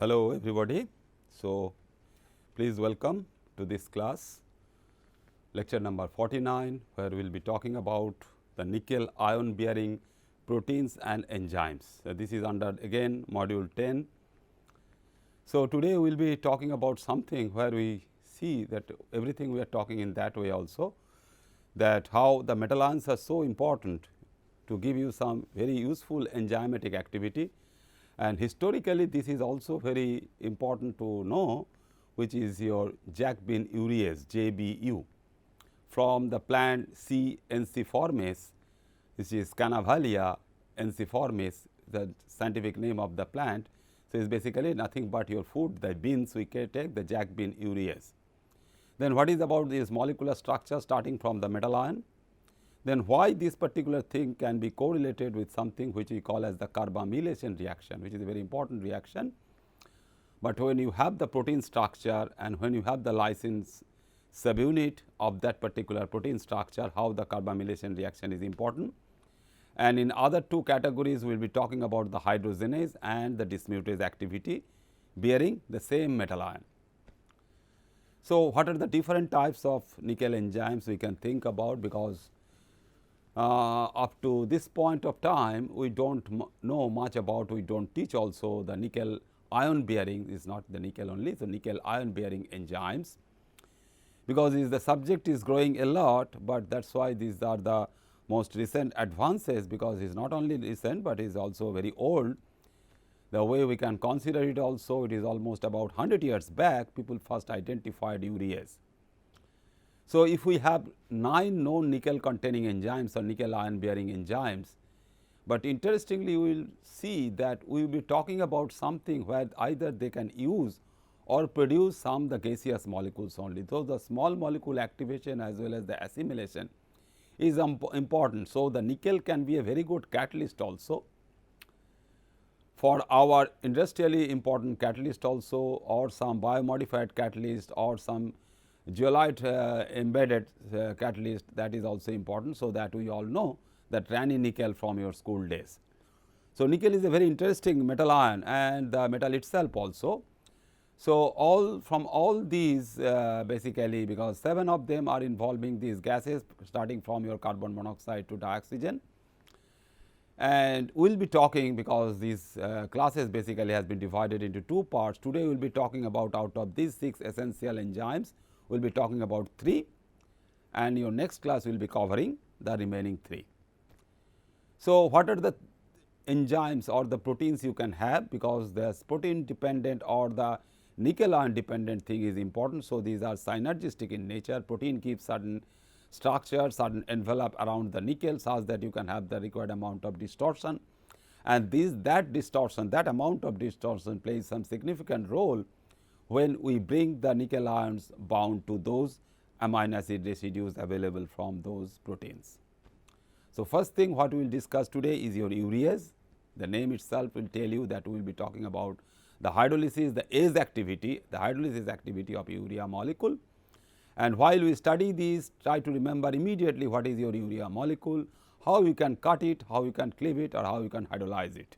Hello everybody. So, please welcome to this class lecture number 49, where we will be talking about the nickel ion bearing proteins and enzymes. So, this is under again module 10. So, today we will be talking about something where we see that everything we are talking in that way also, that how the metal ions are so important to give you some very useful enzymatic activity. And historically, this is also very important to know, which is your Jack-Bean urease JBU from the plant C. ensiformis, which is Canavalia ensiformis, the scientific name of the plant. So, it is basically nothing but your food, the beans we can take, the Jack-Bean urease. Then what is about this molecular structure starting from the metal ion? Then why this particular thing can be correlated with something which we call as the carbamylation reaction, which is a very important reaction. But when you have the protein structure and when you have the lysine subunit of that particular protein structure, how the carbamylation reaction is important. And in other two categories, we will be talking about the hydrogenase and the dismutase activity bearing the same metal ion. So, what are the different types of nickel enzymes we can think about, because up to this point of time we do not know much about, we do not teach also the nickel ion bearing is not the nickel only. So, nickel ion bearing enzymes, because the subject is growing a lot, but that is why these are the most recent advances, because it is not only recent, but it is also very old. The way we can consider it also, it is almost about 100 years back people first identified urease. So, if we have 9 known nickel containing enzymes or nickel ion bearing enzymes, but interestingly we will see that we will be talking about something where either they can use or produce some the gaseous molecules only. So, the small molecule activation as well as the assimilation is important. So, the nickel can be a very good catalyst also for our industrially important catalyst also, or some biomodified catalyst, or some zeolite embedded catalyst, that is also important. So, that we all know that Rani nickel from your school days. So, nickel is a very interesting metal ion and the metal itself also. So, from all these basically, because 7 of them are involving these gases starting from your carbon monoxide to dioxygen. And we will be talking, because these classes basically has been divided into 2 parts. Today we will be talking about, out of these 6 essential enzymes, we will be talking about 3, and your next class will be covering the remaining 3. So, what are the enzymes or the proteins you can have, because the protein dependent or the nickel ion dependent thing is important. So, these are synergistic in nature. Protein keeps certain structure, certain envelope around the nickel, such that you can have the required amount of distortion, and that distortion, that amount of distortion plays some significant role when we bring the nickel ions bound to those amino acid residues available from those proteins. So, first thing what we will discuss today is your urease. The name itself will tell you that we will be talking about the hydrolysis, the ACE activity, the hydrolysis activity of urea molecule. And while we study these, try to remember immediately what is your urea molecule, how you can cut it, how you can cleave it, or how you can hydrolyze it.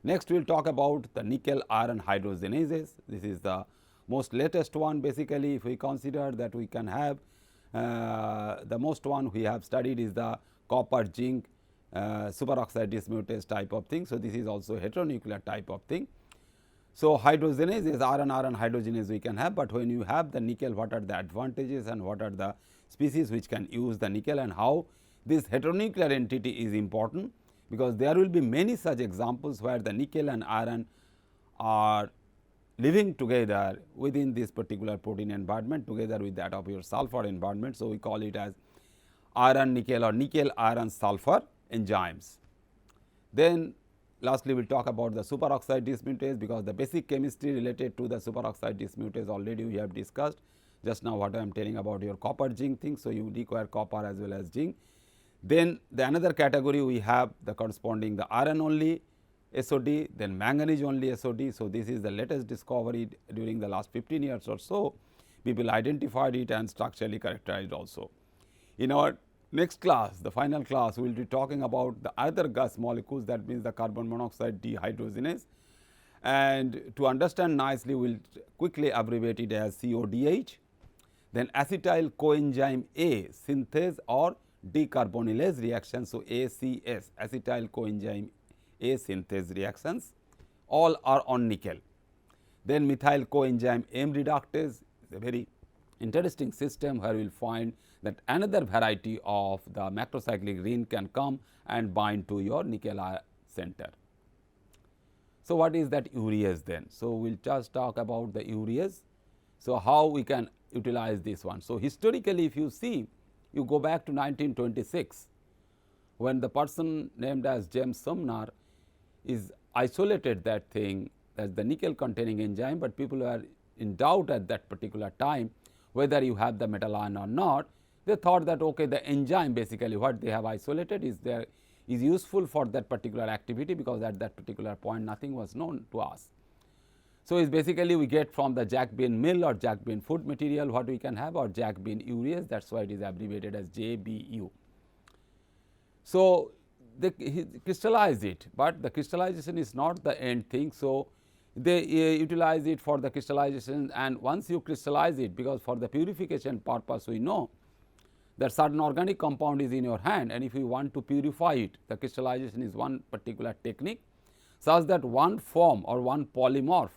Next, we will talk about the nickel iron hydrogenases. This is the most latest one. Basically, if we consider that we can have the most one we have studied is the copper zinc superoxide dismutase type of thing. So, this is also heteronuclear type of thing. So, hydrogenase is iron hydrogenase we can have, but when you have the nickel, what are the advantages and what are the species which can use the nickel, and how this heteronuclear entity is important, because there will be many such examples where the nickel and iron are living together within this particular protein environment together with that of your sulfur environment. So, we call it as iron nickel or nickel iron sulfur enzymes. Then lastly, we will talk about the superoxide dismutase, because the basic chemistry related to the superoxide dismutase already we have discussed just now what I am telling about your copper zinc thing. So, you require copper as well as zinc. Then the another category we have the corresponding the iron only SOD, then manganese only SOD. So, this is the latest discovery during the last 15 years or so, people identified it and structurally characterized also. In our next class, the final class, we will be talking about the other gas molecules, that means the carbon monoxide dehydrogenase, and to understand nicely we will quickly abbreviate it as CODH. Then acetyl coenzyme A synthase or decarbonylase reaction. So, ACS, acetyl coenzyme A synthase reactions, all are on nickel. Then methyl coenzyme M reductase is a very interesting system where we will find that another variety of the macrocyclic ring can come and bind to your nickel center. So, what is that urease then? So, we will just talk about the urease. So, how we can utilize this one. So, historically if you see, you go back to 1926 when the person named as James Sumner is isolated that thing as the nickel containing enzyme, but people were in doubt at that particular time whether you have the metal ion or not. They thought that okay, the enzyme basically what they have isolated is there is useful for that particular activity, because at that particular point nothing was known to us. So, is basically we get from the Jack Bean mill or Jack Bean food material what we can have, or Jack Bean urease, that is why it is abbreviated as JBU. So, they crystallize it, but the crystallization is not the end thing. So, they utilize it for the crystallization, and once you crystallize it, because for the purification purpose we know that certain organic compound is in your hand, and if you want to purify it, the crystallization is one particular technique such that one form or one polymorph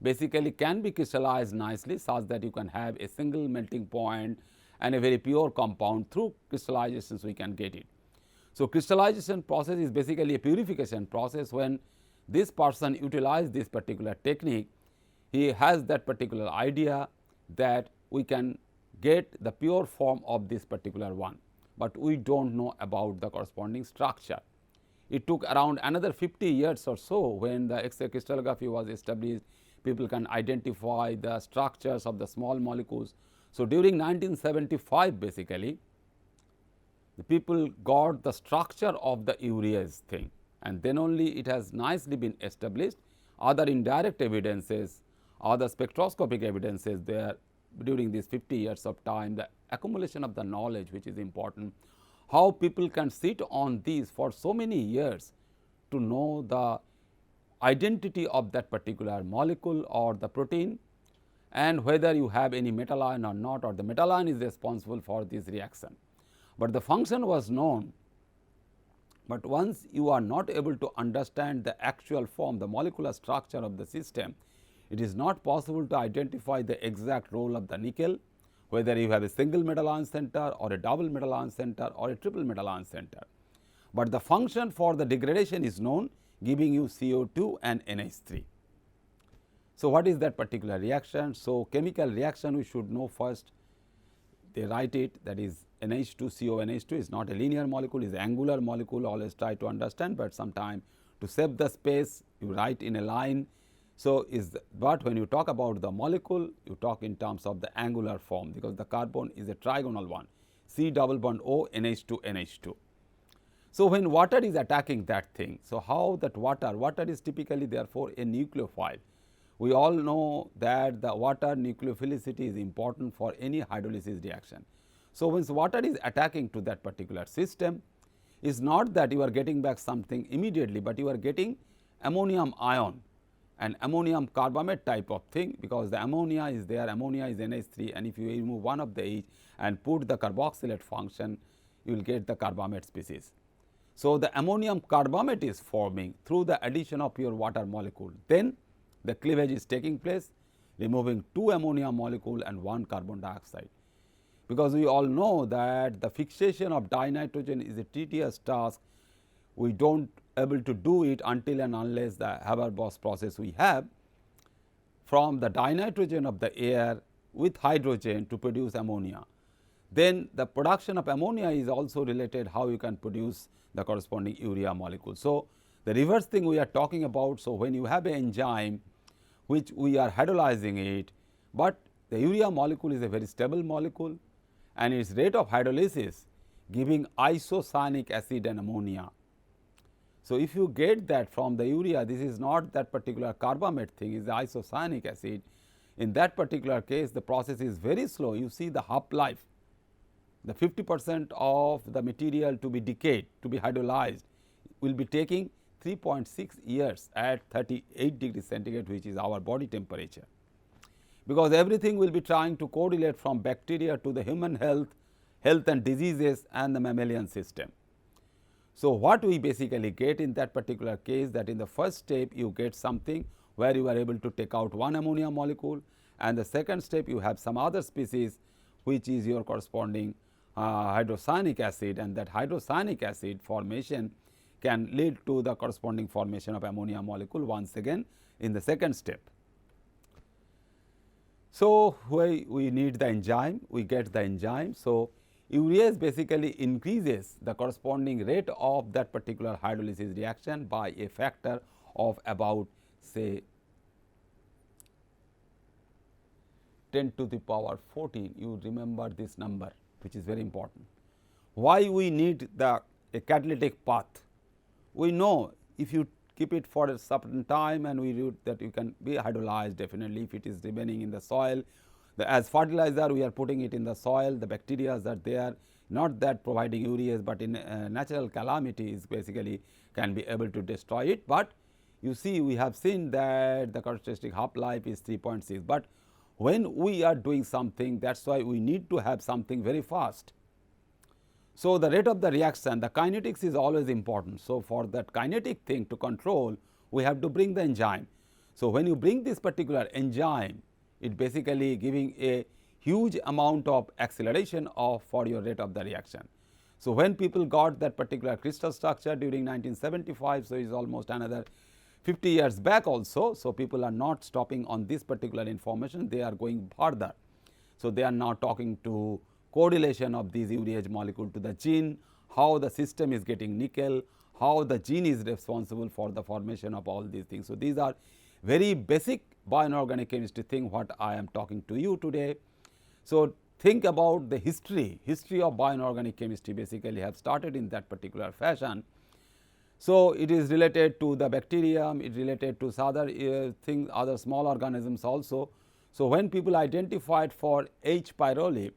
basically can be crystallized nicely such that you can have a single melting point and a very pure compound. Through crystallizations we can get it. So, crystallization process is basically a purification process. When this person utilizes this particular technique, he has that particular idea that we can get the pure form of this particular one, but we do not know about the corresponding structure. It took around another 50 years or so when the X-ray crystallography was established, people can identify the structures of the small molecules. So, during 1975 basically the people got the structure of the urease thing, and then only it has nicely been established. Other indirect evidences, other spectroscopic evidences there during these 50 years of time, the accumulation of the knowledge which is important, how people can sit on these for so many years to know the identity of that particular molecule or the protein, and whether you have any metal ion or not, or the metal ion is responsible for this reaction. But the function was known, but once you are not able to understand the actual form, the molecular structure of the system, it is not possible to identify the exact role of the nickel, whether you have a single metal ion center or a double metal ion center or a triple metal ion center. But the function for the degradation is known, giving you CO2 and NH3. So, what is that particular reaction? So, chemical reaction we should know first. They write it, that is NH2CONH2 is not a linear molecule, is angular molecule, always try to understand, but sometime to save the space you write in a line. So, but when you talk about the molecule, you talk in terms of the angular form, because the carbon is a trigonal one, C double bond O NH2 NH2. So, when water is attacking that thing, so how that water is typically therefore a nucleophile. We all know that the water nucleophilicity is important for any hydrolysis reaction. So, when water is attacking to that particular system, it is not that you are getting back something immediately, but you are getting ammonium ion and ammonium carbamate type of thing, because the ammonia is there, ammonia is NH3, and if you remove one of the H and put the carboxylate function, you will get the carbamate species. So, the ammonium carbamate is forming through the addition of your water molecule. Then the cleavage is taking place, removing 2 ammonia molecule and 1 carbon dioxide, because we all know that the fixation of dinitrogen is a tedious task. We do not able to do it until and unless the Haber-Bosch process we have from the dinitrogen of the air with hydrogen to produce ammonia. Then the production of ammonia is also related how you can produce the corresponding urea molecule. So, the reverse thing we are talking about. So, when you have an enzyme which we are hydrolyzing it, but the urea molecule is a very stable molecule and its rate of hydrolysis giving isocyanic acid and ammonia. So, if you get that from the urea, this is not that particular carbamate thing, is the isocyanic acid. In that particular case, the process is very slow. You see the half life, the 50% of the material to be decayed, to be hydrolyzed will be taking 3.6 years at 38 degrees centigrade, which is our body temperature, because everything will be trying to correlate from bacteria to the human health and diseases and the mammalian system. So, what we basically get in that particular case, that in the first step you get something where you are able to take out one ammonia molecule, and the second step you have some other species which is your corresponding hydrocyanic acid, and that hydrocyanic acid formation can lead to the corresponding formation of ammonia molecule once again in the second step. So, we need the enzyme, we get the enzyme. So, urease basically increases the corresponding rate of that particular hydrolysis reaction by a factor of about say 10 to the power 14. You remember this number, which is very important. Why we need the a catalytic path? We know if you keep it for a certain time, and we knew that you can be hydrolyzed definitely if it is remaining in the soil. As fertilizer we are putting it in the soil, the bacteria are there, not that providing urease, but in natural calamities basically can be able to destroy it. But you see, we have seen that the characteristic half life is 3.6, but when we are doing something, that is why we need to have something very fast. So, the rate of the reaction, the kinetics is always important. So, for that kinetic thing to control, we have to bring the enzyme. So, when you bring this particular enzyme, it basically giving a huge amount of acceleration of for your rate of the reaction. So, when people got that particular crystal structure during 1975, so it is almost another 50 years back also. So, people are not stopping on this particular information, they are going further. So, they are now talking to correlation of these urease molecule to the gene, how the system is getting nickel, how the gene is responsible for the formation of all these things. So, these are very basic bioinorganic chemistry thing what I am talking to you today. So, think about the history of bioinorganic chemistry basically have started in that particular fashion. So, it is related to the bacterium, it is related to other things, other small organisms also. So, when people identified for H. pylori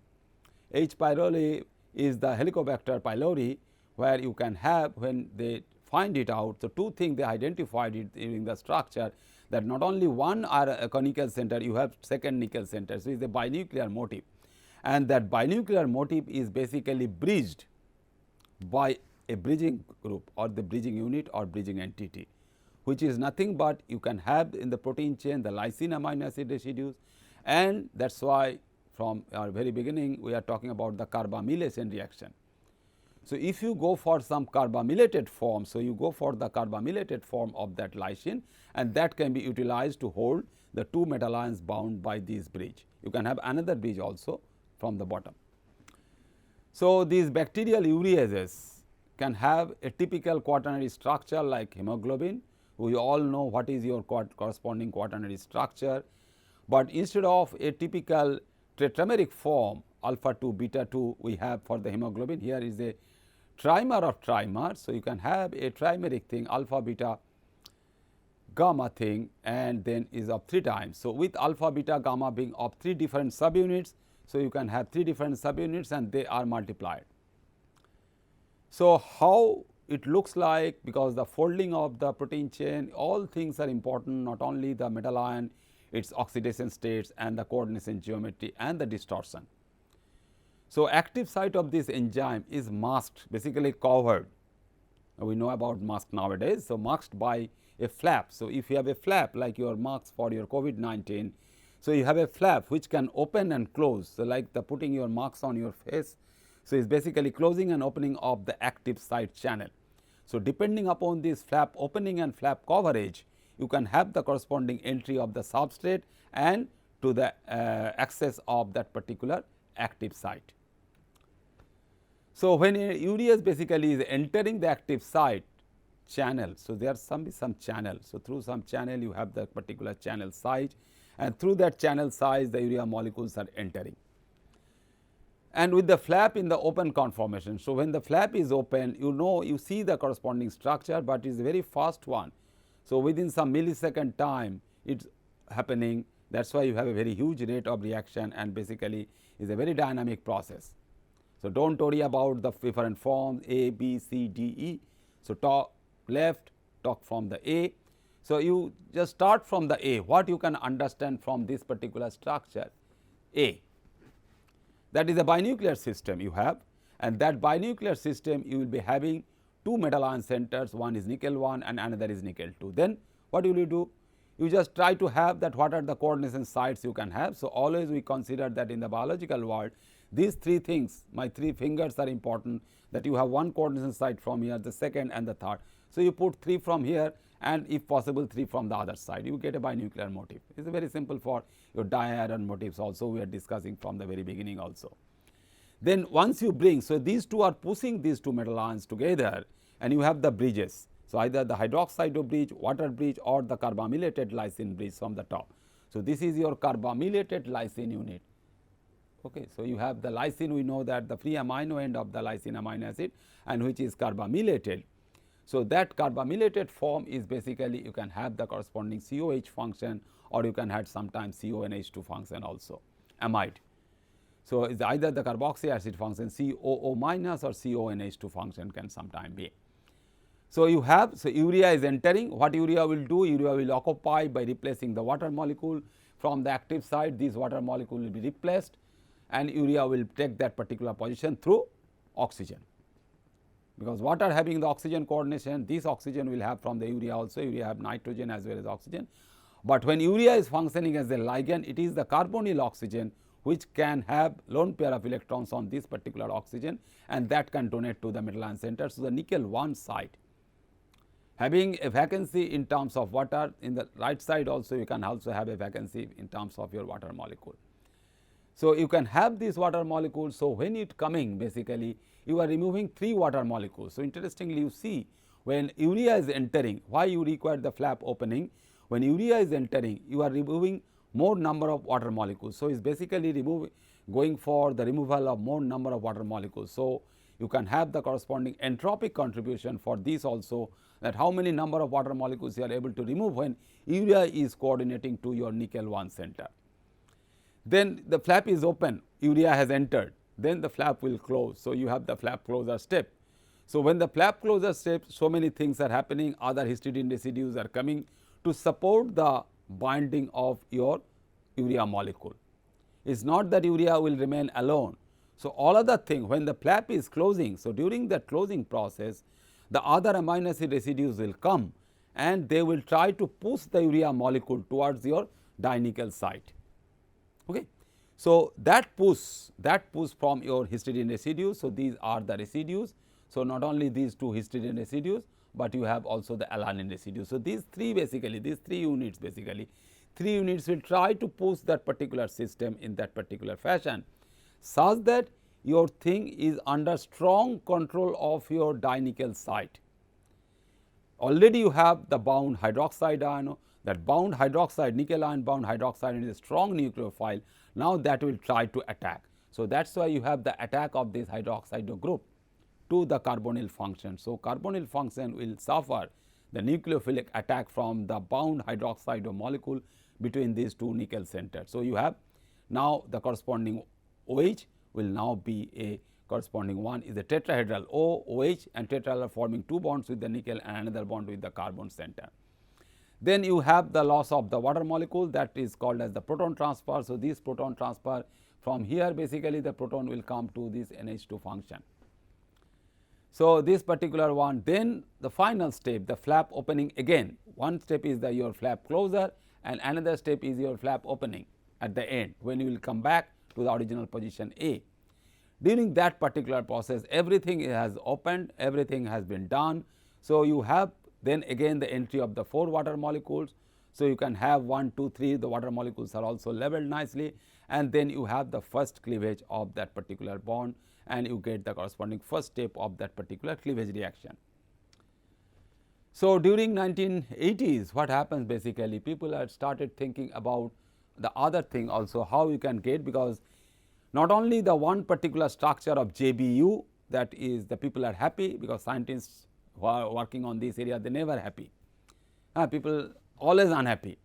is the Helicobacter pylori, where you can have when they find it out. So, two things they identified it in the structure, that not only one are a conical center, you have second nickel center. So, it is a binuclear motif, and that binuclear motif is basically bridged by a bridging group or the bridging unit or bridging entity, which is nothing but you can have in the protein chain the lysine amino acid residues, and that is why from our very beginning we are talking about the carbamylation reaction. So, if you go for some carbamylated form, so you go for the carbamylated form of that lysine, and that can be utilized to hold the two metal ions bound by this bridge. You can have another bridge also from the bottom. So, these bacterial ureases can have a typical quaternary structure like hemoglobin. We all know what is your corresponding quaternary structure, but instead of a typical tetrameric form alpha 2 beta 2 we have for the hemoglobin, here is a trimer of trimers. So, you can have a trimeric thing alpha beta gamma thing, and then is of 3 times. So, with alpha beta gamma being of 3 different subunits, so you can have 3 different subunits and they are multiplied. So, how it looks like, because the folding of the protein chain, all things are important, not only the metal ion, its oxidation states and the coordination geometry and the distortion. So, active site of this enzyme is masked, basically covered. We know about mask nowadays. So, masked by a flap. So, if you have a flap like your masks for your COVID-19, so you have a flap which can open and close. So, like the putting your masks on your face. So, it is basically closing and opening of the active site channel. So, depending upon this flap opening and flap coverage, you can have the corresponding entry of the substrate and to the access of that particular active site. So, when a urease basically is entering the active site channel, so there some channel. So, through some channel you have the particular channel size, and through that channel size the urea molecules are entering, and with the flap in the open conformation. So, when the flap is open, you know you see the corresponding structure, but it is a very fast one. So, within some millisecond time it is happening, that is why you have a very huge rate of reaction, and basically is a very dynamic process. So, do not worry about the different forms A, B, C, D, E. So, top left talk from the A. So, you just start from the A, what you can understand from this particular structure A. That is a binuclear system you have, and that binuclear system you will be having two metal ion centers, one is nickel 1 and another is nickel 2. Then what will you do? You just try to have that what are the coordination sites you can have. So, always we consider that in the biological world these three things, my three fingers are important, that you have one coordination site from here, the second and the third. So, you put 3 from here and if possible 3 from the other side, you get a binuclear motif. It is very simple for your diiron motifs also, we are discussing from the very beginning also. Then once you bring, so these two are pushing these two metal ions together and you have the bridges. So, either the hydroxide bridge, water bridge or the carbamylated lysine bridge from the top. So, this is your carbamylated lysine unit. Okay. So, you have the lysine, we know that the free amino end of the lysine amino acid and which is carbamylated. So, that carbamylated form is basically you can have the corresponding COH function or you can have sometimes CONH2 function also, amide. So, it's either the carboxy acid function COO minus or CONH2 function can sometime be. So, you have, so urea is entering, what urea will do? Urea will occupy by replacing the water molecule from the active side, this water molecule will be replaced and urea will take that particular position through oxygen. Because water having the oxygen coordination, this oxygen will have from the urea also, urea have nitrogen as well as oxygen. But when urea is functioning as a ligand, it is the carbonyl oxygen which can have lone pair of electrons on this particular oxygen and that can donate to the metal ion center. So, the nickel 1 site having a vacancy in terms of water, in the right side also you can also have a vacancy in terms of your water molecule. So, you can have this water molecule. So, when it coming basically you are removing 3 water molecules. So, interestingly you see when urea is entering, why you require the flap opening? When urea is entering, you are removing more number of water molecules. So, it is basically going for the removal of more number of water molecules. So, you can have the corresponding entropic contribution for this also, that how many number of water molecules you are able to remove when urea is coordinating to your nickel 1 center. Then the flap is open, urea has entered, then the flap will close. So, you have the flap closure step. So, when the flap closure step, so many things are happening, other histidine residues are coming to support the binding of your urea molecule. It is not that urea will remain alone. So, all other thing when the flap is closing, so during the closing process the other amino acid residues will come and they will try to push the urea molecule towards your dinickel site. Okay. So, that push from your histidine residues. So, these are the residues. So, not only these 2 histidine residues, but you have also the alanine residues. So, these 3 basically, these 3 units basically, 3 units will try to push that particular system in that particular fashion, such that your thing is under strong control of your dinickel site. Already you have the bound hydroxide ion, that bound hydroxide, nickel ion bound hydroxide is a strong nucleophile, now that will try to attack. So, that is why you have the attack of this hydroxide group to the carbonyl function. So, carbonyl function will suffer the nucleophilic attack from the bound hydroxide molecule between these 2 nickel centers. So, you have now the corresponding OH will now be a corresponding one is a tetrahedral OH and tetrahedral forming 2 bonds with the nickel and another bond with the carbon center. Then you have the loss of the water molecule, that is called as the proton transfer. So, this proton transfer from here basically the proton will come to this NH2 function. So, this particular one, then the final step, the flap opening again, one step is the your flap closure and another step is your flap opening at the end when you will come back to the original position A. During that particular process everything has opened, everything has been done. So, you have then again the entry of the 4 water molecules. So, you can have 1, 2, 3, the water molecules are also labeled nicely and then you have the first cleavage of that particular bond and you get the corresponding first step of that particular cleavage reaction. So, during 1980s what happens basically, people had started thinking about the other thing also, how you can get, because not only the one particular structure of JBU, that is the people are happy, because scientists who are working on this area they never happy, people always unhappy.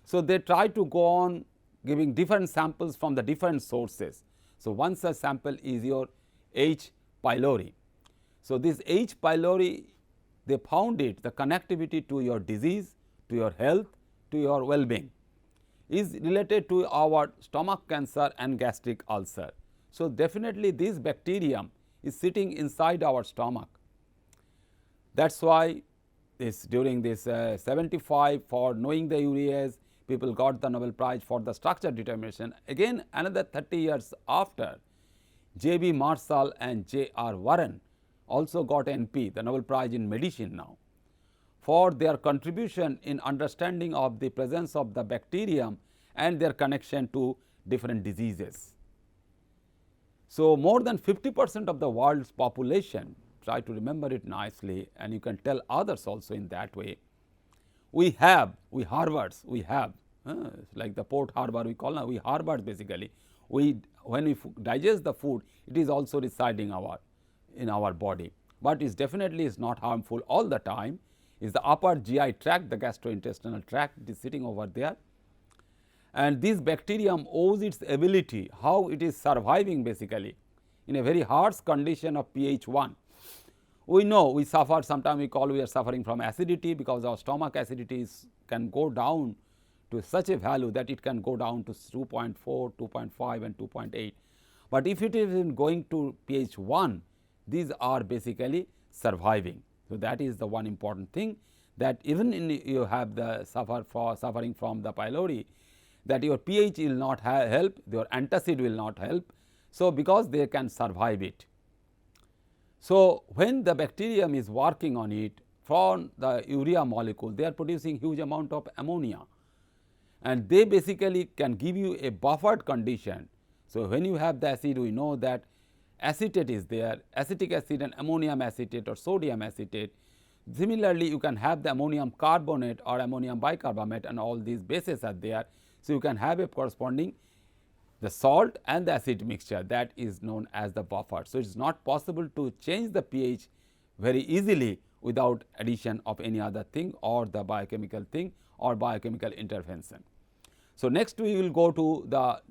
So, they try to go on giving different samples from the different sources. So, one such sample is your H. pylori. So, this H. pylori they found it, the connectivity to your disease, to your health, to your well-being is related to our stomach cancer and gastric ulcer. So, definitely this bacterium is sitting inside our stomach. That is why during this 75 for knowing the urease, people got the Nobel Prize for the structure determination. Again another 30 years after, J.B. Marshall and J.R. Warren also got NP, the Nobel Prize in medicine now, for their contribution in understanding of the presence of the bacterium and their connection to different diseases. So, more than 50% of the world's population, try to remember it nicely and you can tell others also in that way. We harbours, like the port harbor we call now, we harbours basically. When we digest the food, it is also residing in our body, but it definitely is not harmful all the time. Is the upper GI tract, the gastrointestinal tract, it is sitting over there, and this bacterium owes its ability, how it is surviving basically in a very harsh condition of pH 1. We know we suffer, sometimes we are suffering from acidity, because our stomach acidity can go down to such a value that it can go down to 2.4, 2.5 and 2.8. But if it is going to pH 1, these are basically surviving. So, that is the one important thing, that even in you have the suffering from the pylori, that your pH will not help, your antacid will not help. So, because they can survive it. So, when the bacterium is working on it, from the urea molecule, they are producing huge amount of ammonia, and they basically can give you a buffered condition. So, when you have the acid, we know that acetate is there, acetic acid and ammonium acetate or sodium acetate. Similarly, you can have the ammonium carbonate or ammonium bicarbonate, and all these bases are there. So, you can have a corresponding the salt and the acid mixture, that is known as the buffer. So, it is not possible to change the pH very easily without addition of any other thing or the biochemical thing or biochemical intervention. So, next we will go to the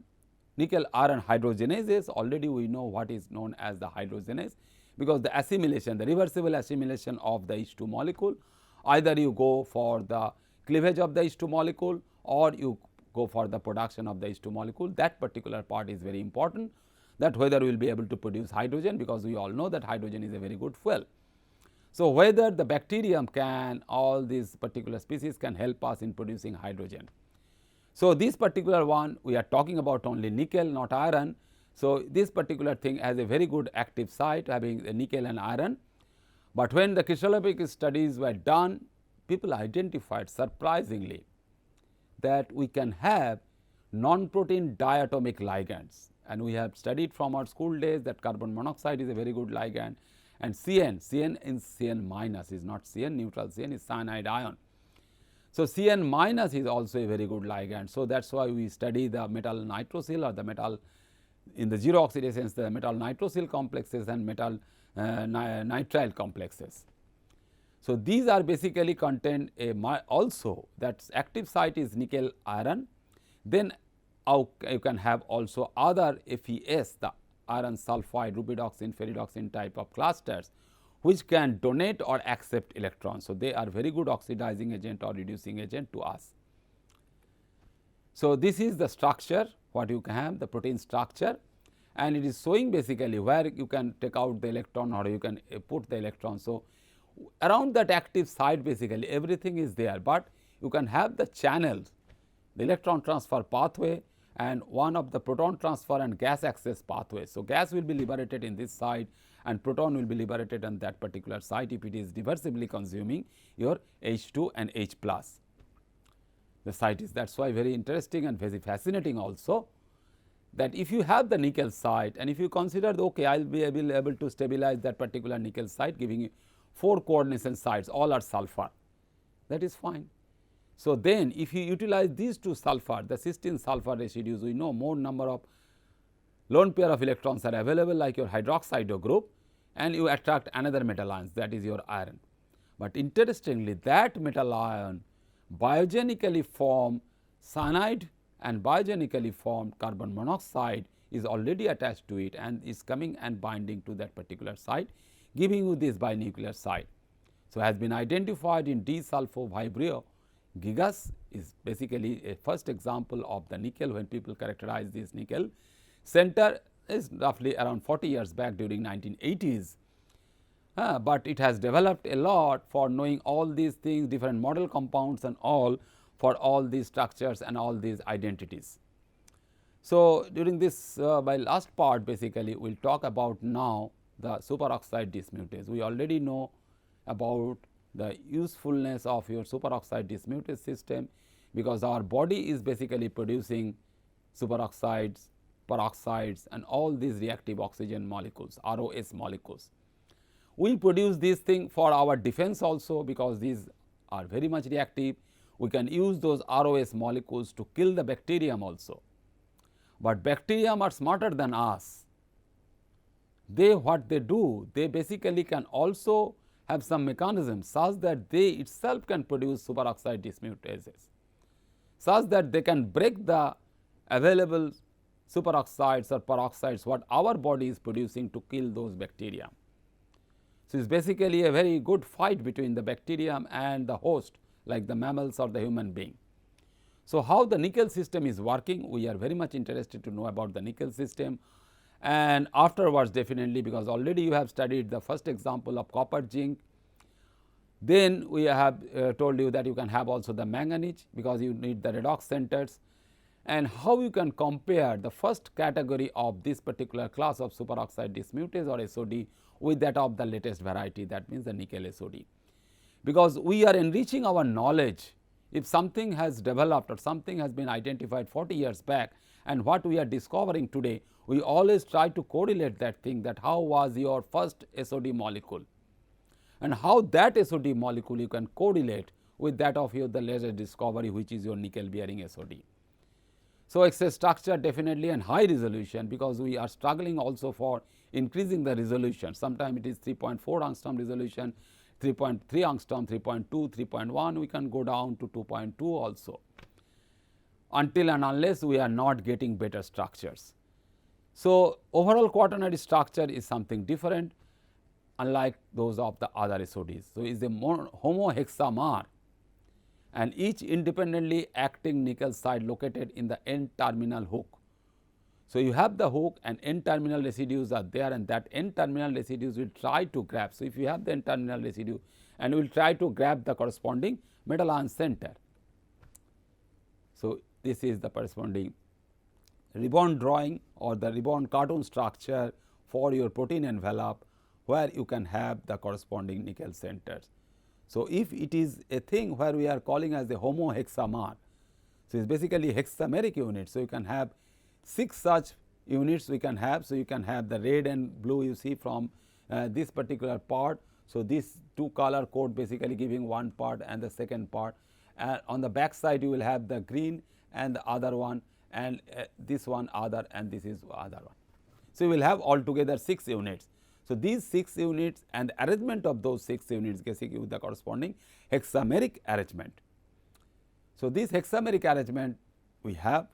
nickel iron hydrogenases. Already we know what is known as the hydrogenase, because the assimilation, the reversible assimilation of the H2 molecule, either you go for the cleavage of the H2 molecule or you go for the production of the H2 molecule. That particular part is very important, that whether we will be able to produce hydrogen, because we all know that hydrogen is a very good fuel. So, whether the bacterium can, all these particular species can help us in producing hydrogen. So, this particular one we are talking about only nickel, not iron. So, this particular thing has a very good active site having the nickel and iron, but when the crystallographic studies were done, people identified surprisingly that we can have non-protein diatomic ligands, and we have studied from our school days that carbon monoxide is a very good ligand, and CN is CN minus, is not CN neutral, CN is cyanide ion. So, CN minus is also a very good ligand. So, that is why we study the metal nitrosyl or the metal in the zero oxidation, the metal nitrosyl complexes and metal nitrile complexes. So, these are basically contain a also that active site is nickel iron. Then you can have also other FeS, the iron sulfide, rubidoxine, ferridoxine type of clusters, which can donate or accept electrons. So, they are very good oxidizing agent or reducing agent to us. So, this is the structure what you can have, the protein structure, and it is showing basically where you can take out the electron or you can put the electron. So, around that active site basically everything is there, but you can have the channels, the electron transfer pathway and one of the proton transfer and gas access pathway. So, gas will be liberated in this site and proton will be liberated on that particular site if it is reversibly consuming your H2 and H plus. The site is, that is why very interesting and very fascinating also, that if you have the nickel site and if you consider okay, I will be able to stabilize that particular nickel site giving you 4 coordination sites, all are sulfur, that is fine. So, then if you utilize these 2 sulfur, the cysteine sulfur residues, we know more number of lone pair of electrons are available like your hydroxide group, and you attract another metal ions, that is your iron. But interestingly, that metal ion biogenically form cyanide and biogenically formed carbon monoxide is already attached to it and is coming and binding to that particular site, giving you this binuclear site. So, has been identified in D-sulfovibrio gigas is basically a first example of the nickel. When people characterize this nickel center is roughly around 40 years back during 1980s. But it has developed a lot for knowing all these things, different model compounds and all for all these structures and all these identities. So, during this my last part basically we will talk about now the superoxide dismutase. We already know about the usefulness of your superoxide dismutase system, because our body is basically producing superoxides, peroxides and all these reactive oxygen molecules, ROS molecules. We produce this thing for our defense also, because these are very much reactive. We can use those ROS molecules to kill the bacterium also. But bacterium are smarter than us. What they do, they basically can also have some mechanism such that they itself can produce superoxide dismutases, such that they can break the available superoxides or peroxides what our body is producing to kill those bacteria. So, it is basically a very good fight between the bacterium and the host, like the mammals or the human being. So, how the nickel system is working, we are very much interested to know about the nickel system, and afterwards definitely, because already you have studied the first example of copper zinc. Then we have told you that you can have also the manganese, because you need the redox centers, and how you can compare the first category of this particular class of superoxide dismutase or SOD with that of the latest variety, that means the nickel SOD. Because we are enriching our knowledge, if something has developed or something has been identified 40 years back and what we are discovering today, we always try to correlate that thing, that how was your first SOD molecule and how that SOD molecule you can correlate with that of your the latest discovery, which is your nickel bearing SOD. So, it is a structure definitely and high resolution, because we are struggling also for increasing the resolution. Sometimes it is 3.4 angstrom resolution, 3.3 angstrom, 3.2, 3.1, we can go down to 2.2 also, until and unless we are not getting better structures. So, overall quaternary structure is something different, unlike those of the other SODs. So, it is a homohexamer and each independently acting nickel site located in the N terminal hook. So, you have the hook and N terminal residues are there, and that N terminal residues will try to grab. So, if you have the N terminal residue and will try to grab the corresponding metal ion center. So, this is the corresponding ribbon drawing or the ribbon cartoon structure for your protein envelope, where you can have the corresponding nickel centers. So, if it is a thing where we are calling as a homohexamer, so it is basically hexameric unit. So, you can have 6 such units we can have. So, you can have the red and blue you see from this particular part. So, this 2 color code basically giving one part and the second part, and on the back side you will have the green and the other one, and this one other, and this is other one. So, you will have altogether 6 units. So, these 6 units and the arrangement of those 6 units give the corresponding hexameric arrangement. So, this hexameric arrangement we have,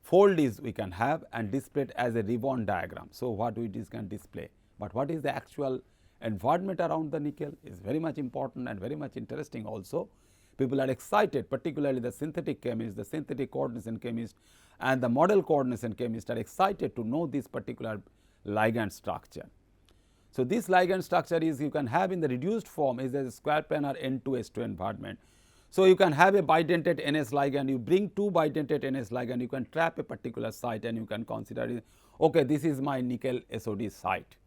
fold is we can have and displayed as a ribbon diagram. So, what it is can display, but what is the actual environment around the nickel is very much important and very much interesting also. People are excited, particularly the synthetic chemists, the synthetic coordination chemists and the model coordination chemists are excited to know this particular ligand structure. So, this ligand structure is you can have in the reduced form is a square planar N2S2 environment. So, you can have a bidentate NS ligand, you bring 2 bidentate NS ligand, you can trap a particular site and you can consider it, okay, this is my nickel SOD site.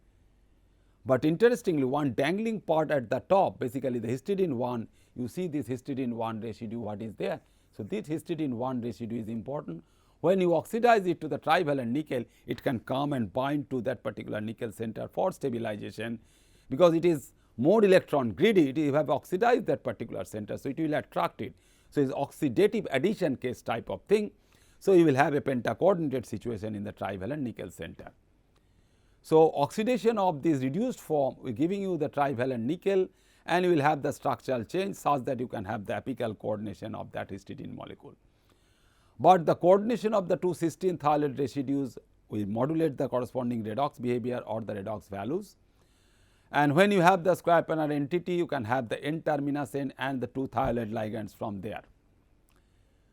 But interestingly, one dangling part at the top, basically the histidine 1, you see this histidine 1 residue what is there. So, this histidine 1 residue is important. When you oxidize it to the trivalent nickel, it can come and bind to that particular nickel center for stabilization, because it is more electron greedy, it have oxidized that particular center. So, it will attract it. So, it is oxidative addition case type of thing. So, you will have a pentacoordinated situation in the trivalent nickel center. So, oxidation of this reduced form will giving you the trivalent nickel, and you will have the structural change such that you can have the apical coordination of that histidine molecule. But the coordination of the 2 cysteine thiolate residues will modulate the corresponding redox behavior or the redox values, And when you have the square planar entity, you can have the N-terminus end and the two thiolate ligands from there.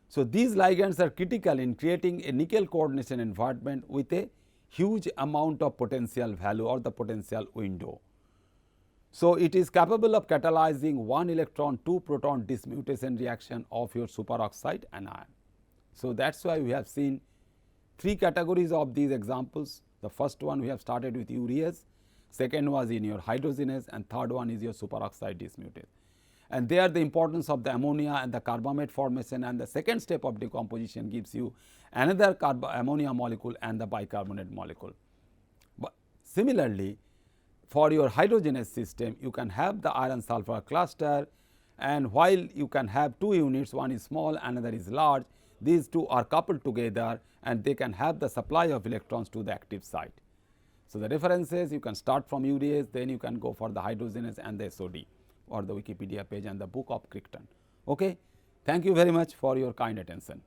So, these ligands are critical in creating a nickel coordination environment with a huge amount of potential value or the potential window. So, it is capable of catalyzing 1 electron 2 proton dismutation reaction of your superoxide anion. So, that is why we have seen 3 categories of these examples. The first one we have started with urease, second was in your hydrogenase, and third one is your superoxide dismutase. And there the importance of the ammonia and the carbamate formation, and the second step of decomposition gives you another ammonia molecule and the bicarbonate molecule. But similarly, for your hydrogenase system, you can have the iron sulfur cluster, and while you can have 2 units, one is small, another is large, these two are coupled together and they can have the supply of electrons to the active site. So, the references you can start from urease, then you can go for the hydrogenase and the SOD or the Wikipedia page and the book of Crichton. Okay. Thank you very much for your kind attention.